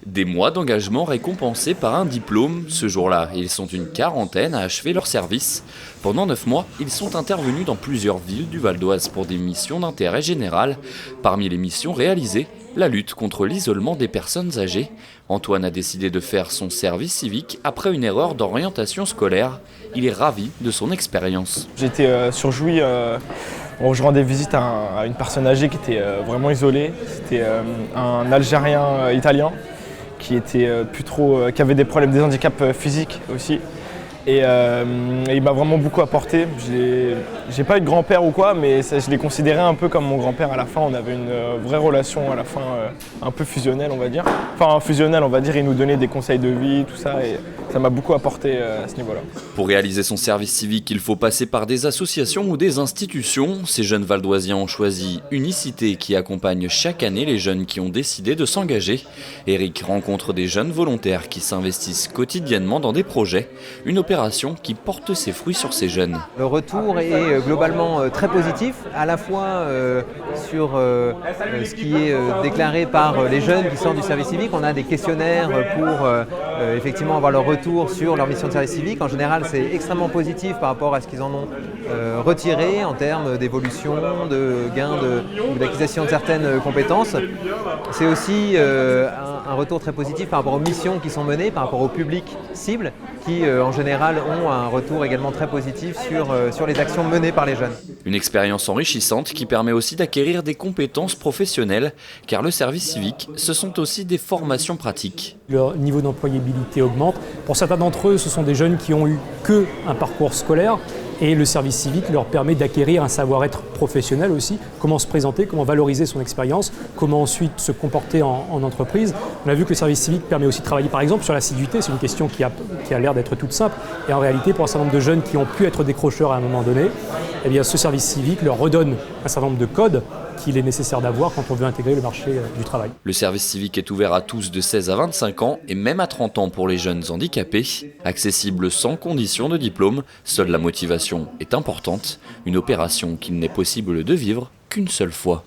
Des mois d'engagement récompensés par un diplôme. Ce jour-là, ils sont une quarantaine à achever leur service. Pendant 9 mois, ils sont intervenus dans plusieurs villes du Val d'Oise pour des missions d'intérêt général. Parmi les missions réalisées, la lutte contre l'isolement des personnes âgées. Antoine a décidé de faire son service civique après une erreur d'orientation scolaire. Il est ravi de son expérience. J'étais surjoui. Je rendais visite à une personne âgée qui était vraiment isolée. C'était un Algérien italien qui avait des problèmes, des handicaps physiques aussi. Et il m'a vraiment beaucoup apporté. J'ai pas eu de grand-père ou quoi, mais je l'ai considéré un peu comme mon grand-père à la fin. On avait une vraie relation à la fin, un peu fusionnelle on va dire. Enfin fusionnelle on va dire, il nous donnait des conseils de vie, tout ça, et ça m'a beaucoup apporté à ce niveau-là. Pour réaliser son service civique, il faut passer par des associations ou des institutions. Ces jeunes valdoisiens ont choisi Unicité qui accompagne chaque année les jeunes qui ont décidé de s'engager. Eric rencontre des jeunes volontaires qui s'investissent quotidiennement dans des projets. Une opération qui porte ses fruits sur ces jeunes. Le retour est globalement très positif, à la fois sur ce qui est déclaré par les jeunes qui sortent du service civique. On a des questionnaires pour effectivement avoir leur retour sur leur mission de service civique. En général, c'est extrêmement positif par rapport à ce qu'ils en ont retiré en termes d'évolution, de gain ou d'acquisition de certaines compétences. C'est aussi un retour très positif par rapport aux missions qui sont menées, par rapport au public cible, qui en général ont un retour également très positif sur les actions menées par les jeunes. Une expérience enrichissante qui permet aussi d'acquérir des compétences professionnelles, car le service civique, ce sont aussi des formations pratiques. Leur niveau d'employabilité augmente. Pour certains d'entre eux, ce sont des jeunes qui ont eu qu'un parcours scolaire, et le service civique leur permet d'acquérir un savoir-être professionnel aussi, comment se présenter, comment valoriser son expérience, comment ensuite se comporter en entreprise. On a vu que le service civique permet aussi de travailler par exemple sur l'assiduité, c'est une question qui a l'air d'être toute simple, et en réalité pour un certain nombre de jeunes qui ont pu être décrocheurs à un moment donné, eh bien, ce service civique leur redonne un certain nombre de codes qu'il est nécessaire d'avoir quand on veut intégrer le marché du travail. Le service civique est ouvert à tous de 16 à 25 ans et même à 30 ans pour les jeunes handicapés. Accessible sans condition de diplôme, seule la motivation est importante. Une opération qu'il n'est possible de vivre qu'une seule fois.